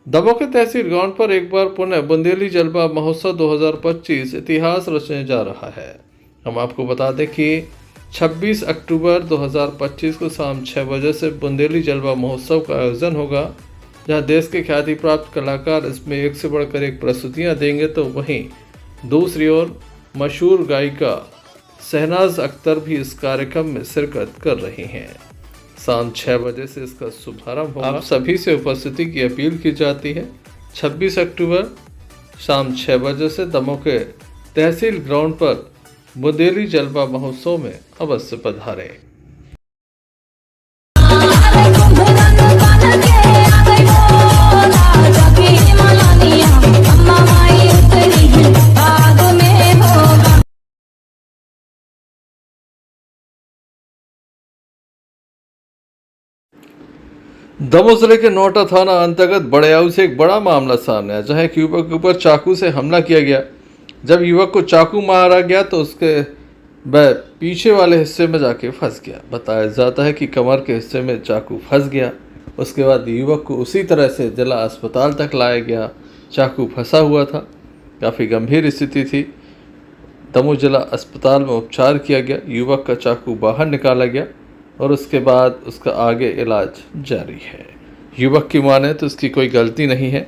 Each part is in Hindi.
दमोह के तहसील ग्राउंड पर एक बार पुनः बुंदेली जलवा महोत्सव 2025 इतिहास रचने जा रहा है। हम आपको बता दें कि 26 अक्टूबर 2025 को शाम 6 बजे से बुंदेली जलवा महोत्सव का आयोजन होगा, जहां देश के ख्याति प्राप्त कलाकार इसमें एक से बढ़कर एक प्रस्तुतियां देंगे, तो वहीं दूसरी ओर मशहूर गायिका शहनाज अख्तर भी इस कार्यक्रम में शिरकत कर रही हैं। शाम 6 बजे से इसका शुभारंभ होगा। आप सभी से उपस्थिति की अपील की जाती है। 26 अक्टूबर शाम 6 बजे से दमोह के तहसील ग्राउंड पर बुंदेली जलवा महोत्सव में अवश्य पधारें। दमोह जिले के नोहटा थाना अंतर्गत बड़ेयाऊ से एक बड़ा मामला सामने आया, जहां एक युवक के ऊपर चाकू से हमला किया गया। जब युवक को चाकू मारा गया तो उसके वह पीछे वाले हिस्से में जाके फंस गया। बताया जाता है कि कमर के हिस्से में चाकू फंस गया। उसके बाद युवक को उसी तरह से जिला अस्पताल तक लाया गया। चाकू फंसा हुआ था, काफ़ी गंभीर स्थिति थी। दमोह जिला अस्पताल में उपचार किया गया। युवक का चाकू बाहर निकाला गया और उसके बाद उसका आगे इलाज जारी है। युवक की माने तो उसकी कोई गलती नहीं है।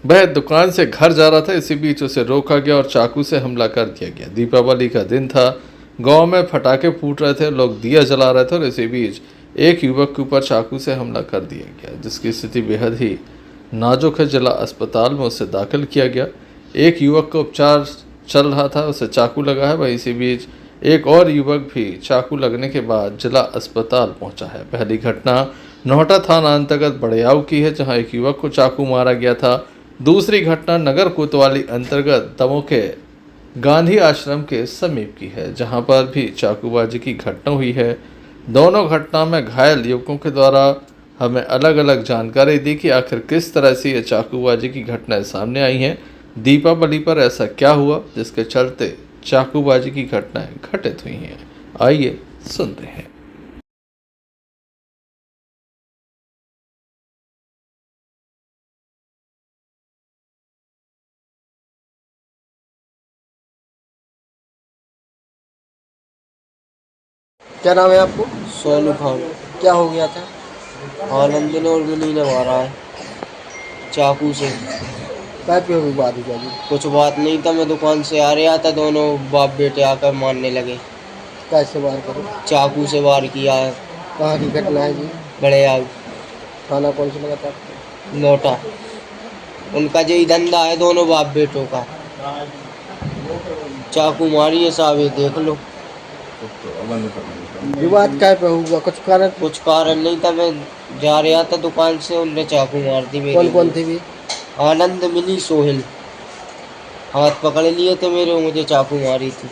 वह दुकान से घर जा रहा था, इसी बीच उसे रोका गया और चाकू से हमला कर दिया गया। दीपावली का दिन था, गांव में पटाखे फूट रहे थे, लोग दिया जला रहे थे और इसी बीच एक युवक के ऊपर चाकू से हमला कर दिया गया, जिसकी स्थिति बेहद ही नाजुक है। जिला अस्पताल में उसे दाखिल किया गया। एक युवक का उपचार चल रहा था, उसे चाकू लगा है। वहीं इसी बीच एक और युवक भी चाकू लगने के बाद जिला अस्पताल पहुंचा है। पहली घटना नोहटा थाना अंतर्गत बड़ेयाऊ की है, जहां एक युवक को चाकू मारा गया था। दूसरी घटना नगर कोतवाली अंतर्गत दमोह के गांधी आश्रम के समीप की है, जहां पर भी चाकूबाजी की घटना हुई है। दोनों घटना में घायल युवकों के द्वारा हमें अलग अलग जानकारी दी कि आखिर किस तरह से ये चाकूबाजी की घटनाएं सामने आई हैं। दीपावली पर ऐसा क्या हुआ जिसके चलते चाकूबाजी की घटनाएं घटित हुई हैं। आइए सुनते हैं। क्या नाम है आपको? सोनू खान। क्या हो गया था? आनंद ने और मिनी ने मारा है चाकू से। क्या पे हुई बात हुई जी? कुछ बात नहीं था, मैं दुकान से आ रहा था, दोनों बाप बेटे आकर मारने लगे। कैसे वार करो? चाकू से वार किया है। कहाँ की घटना है जी? बड़ेयाऊ थाना कौन सा लगा था आपको? नोटा। उनका यही धंधा है, दोनों बाप बेटों का। चाकू मारी है साहब, ये देख लो। विवाद क्या पे हुआ? कुछ कारण? कुछ कारण नहीं था, मैं जा रहा था दुकान से, उनने चाकू मार दी मेरे। कौन कौन थे भी? आनंद, मिनी, सोहेल हाथ पकड़ लिए थे मेरे, मुझे चाकू मारी थी।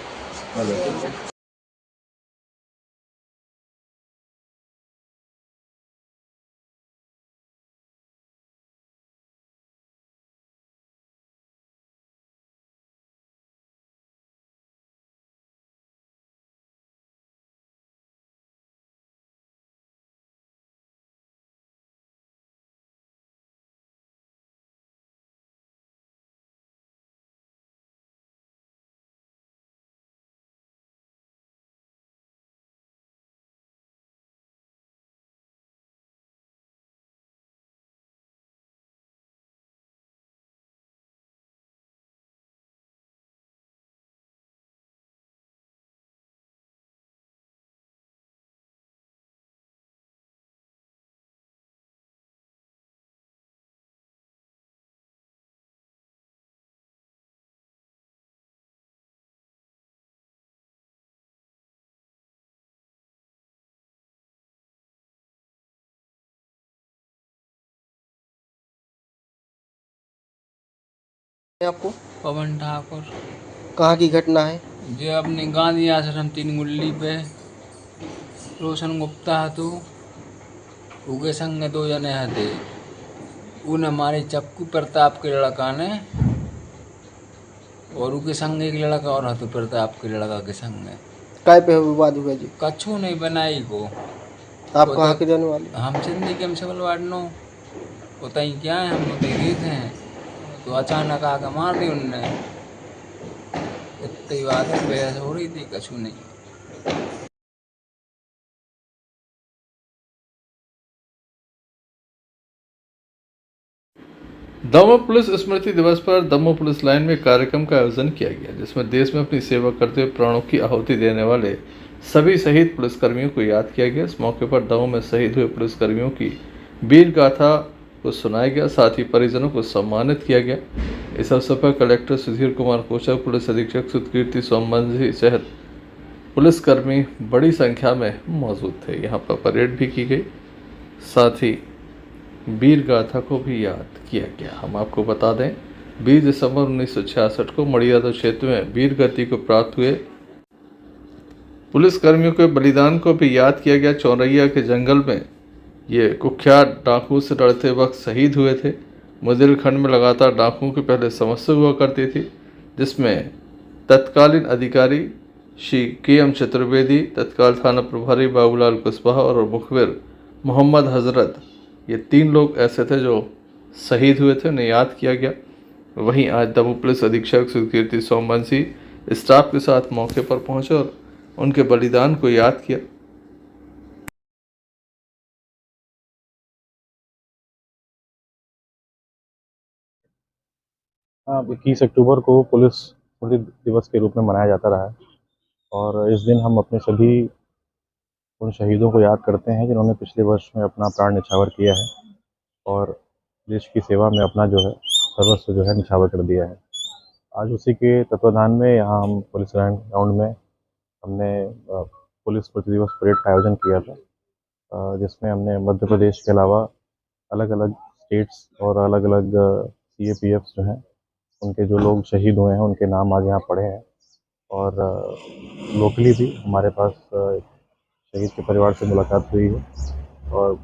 आपको? पवन ठाकुर। कहाँ की घटना है? जो अपने गांधी आश्रम 3 गुल्ली पे रोशन गुप्ता हतु उगे संग दो जने हते। उन हमारे चक्कू प्रताप के लड़का ने और उनके संग एक लड़का और हतु प्रताप के लड़का के संग काय पे विवाद हुआ जी? कछु नहीं बनाई को। आप कहाँ के रहने वाले? हम सिंधी के वार्ड नो। उतई क्या है, हम उतई गए थे, तो अचानक आके मार दी उनने। इतनी बात है, बहस हो रही थी, कछु नहीं। दमोह पुलिस स्मृति दिवस पर दमोह पुलिस लाइन में कार्यक्रम का आयोजन किया गया, जिसमें देश में अपनी सेवा करते हुए प्राणों की आहुति देने वाले सभी शहीद पुलिसकर्मियों को याद किया गया। इस मौके पर दमोह में शहीद हुए पुलिसकर्मियों की वीर गाथा को सुनाया गया, साथ ही परिजनों को सम्मानित किया गया। इस अवसर पर कलेक्टर सुधीर कुमार कोचक, पुलिस अधीक्षक सुधकीर्ति सोमवंशी सहित पुलिसकर्मी बड़ी संख्या में मौजूद थे। यहाँ पर परेड भी की गई, साथ ही वीर गाथा को भी याद किया गया। हम आपको बता दें, 20 दिसंबर 1966 को मड़ियादव क्षेत्र में वीर गति को प्राप्त हुए पुलिसकर्मियों के बलिदान को भी याद किया गया। चौरैया के जंगल में ये कुख्यात डाकू से लड़ते वक्त शहीद हुए थे। बुंदेलखंड में लगातार डाकुओं की पहले समस्या हुआ करती थी, जिसमें तत्कालीन अधिकारी श्री के.एम. चतुर्वेदी, तत्काल थाना प्रभारी बाबूलाल कुशवाहा और मुखबिर मोहम्मद हजरत, ये 3 लोग ऐसे थे जो शहीद हुए थे, उन्हें याद किया गया। वहीं आज दमोह पुलिस अधीक्षक सुधकीर्ति सोमवंशी स्टाफ के साथ मौके पर पहुंचे और उनके बलिदान को याद किया। हाँ, 21 अक्टूबर को पुलिस स्मृति दिवस के रूप में मनाया जाता रहा है और इस दिन हम अपने सभी उन शहीदों को याद करते हैं जिन्होंने पिछले वर्ष में अपना प्राण न्यौछावर किया है और देश की सेवा में अपना जो है सर्वस्व जो है न्यौछावर कर दिया है। आज उसी के तत्वाधान में यहाँ हम पुलिस ग्राउंड में हमने पुलिस स्मृति दिवस परेड का आयोजन किया था, जिसमें हमने मध्य प्रदेश के अलावा अलग अलग स्टेट्स और अलग अलग CAPF जो हैं उनके जो लोग शहीद हुए हैं उनके नाम आज यहाँ पढ़े हैं और लोकली भी हमारे पास शहीद के परिवार से मुलाकात हुई है। और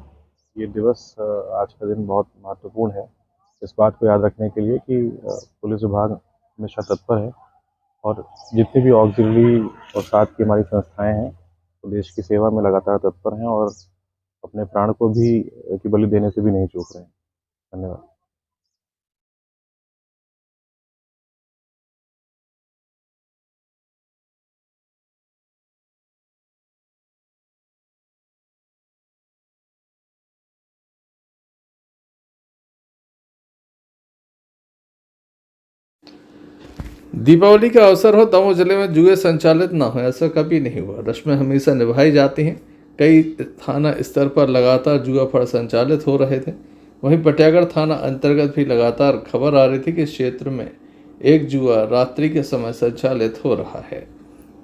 ये दिवस आज का दिन बहुत महत्वपूर्ण है इस बात को याद रखने के लिए कि पुलिस विभाग हमेशा तत्पर है और जितनी भी ऑक्सिलरी और साथ की हमारी संस्थाएं हैं तो देश की सेवा में लगातार तत्पर हैं और अपने प्राण को भी की बलि देने से भी नहीं चूक रहे हैं। धन्यवाद। दीपावली का अवसर हो, दमोह जिले में जुए संचालित ना हो, ऐसा कभी नहीं हुआ। रस्में हमेशा निभाई जाती हैं। कई थाना स्तर पर लगातार जुआ फड़ संचालित हो रहे थे। वहीं पटियागढ़ थाना अंतर्गत भी लगातार खबर आ रही थी कि इस क्षेत्र में एक जुआ रात्रि के समय संचालित हो रहा है,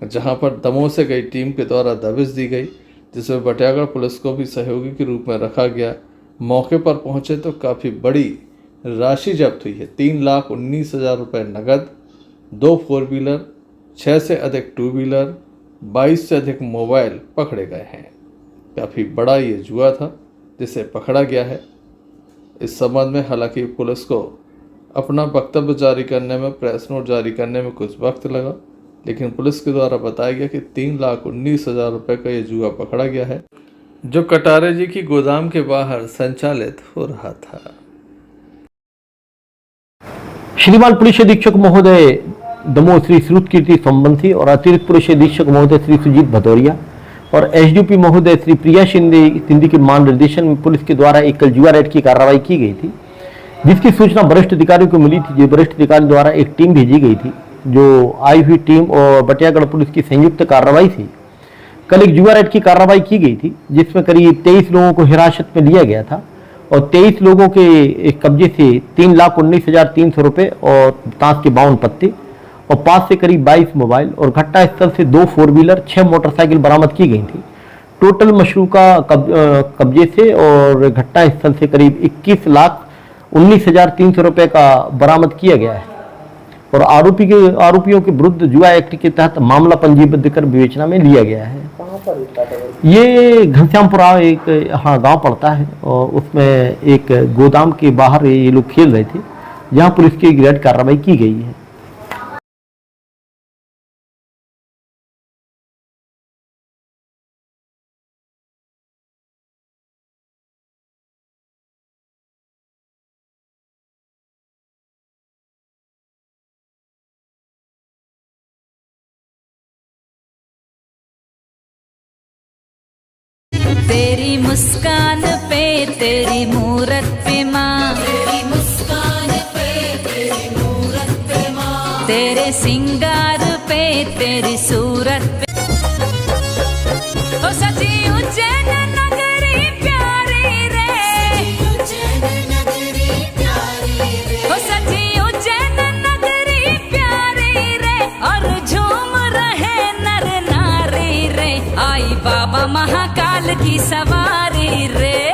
जहां पर दमोह से गई टीम के द्वारा दबिश दी गई, जिसमें पटियागढ़ पुलिस को भी सहयोगी के रूप में रखा गया। मौके पर पहुंचे तो काफ़ी बड़ी राशि जब्त हुई है। 3,19,000 रुपये नकद, 2 4 व्हीलर, 6 से अधिक 2 व्हीलर, 22 से अधिक मोबाइल पकड़े गए हैं। काफ़ी बड़ा ये जुआ था जिसे पकड़ा गया है। इस संबंध में हालांकि पुलिस को अपना वक्तव्य जारी करने में, प्रेस नोट जारी करने में कुछ वक्त लगा, लेकिन पुलिस के द्वारा बताया गया कि 3,19,000 रुपये का ये जुआ पकड़ा गया है, जो कटारे जी की गोदाम के बाहर संचालित हो रहा था। श्रीमान पुलिस अधीक्षक महोदय दमोह श्री श्रुतकीर्ति सोमवंशी और अतिरिक्त पुलिस अधीक्षक महोदय श्री सुजीत भदौरिया और SDP महोदय श्री प्रिया सिंधी के मार्गदर्शन में पुलिस के द्वारा एक कल जुआ रेड की कार्रवाई की गई थी, जिसकी सूचना वरिष्ठ अधिकारियों को मिली थी। वरिष्ठ अधिकारी द्वारा एक टीम भेजी गई थी, जो आई हुई टीम और बटियागढ़ पुलिस की संयुक्त कार्रवाई थी। कल एक जुआ रेड की कार्रवाई की गई थी, जिसमें करीब 23 लोगों को हिरासत में लिया गया था और 23 लोगों के कब्जे से 3,19,300 रुपये और ताश के 52 पत्ते और 5 से करीब 22 मोबाइल और घटना स्थल से 2 4 व्हीलर, 6 मोटरसाइकिल बरामद की गई थी। टोटल मशरूका कब्जे से और घटना स्थल से करीब 21,19,300 रुपये का बरामद किया गया है और आरोपियों के विरुद्ध जुआ एक्ट के तहत मामला पंजीबद्ध कर विवेचना में लिया गया है। ये घनश्यामपुरा एक गांव पड़ता है और उसमें एक गोदाम के बाहर ये लोग खेल रहे थे, जहां पुलिस की रेड कार्रवाई की गई है। तेरी मुस्कान पे तेरी मूरत पे माँ, तेरी मुस्कान पे तेरी मूरत पे माँ, तेरे सिंगार पे तेरी सूरत पे। ओ सची उज्जैन नगरी प्यारी रे, उज्जैन नगरी प्यारी रे, ओ सची उज्जैन नगरी प्यारी रे, और झूम रहे नर नारी रे, आई बाबा महाकाल की सवारी रे।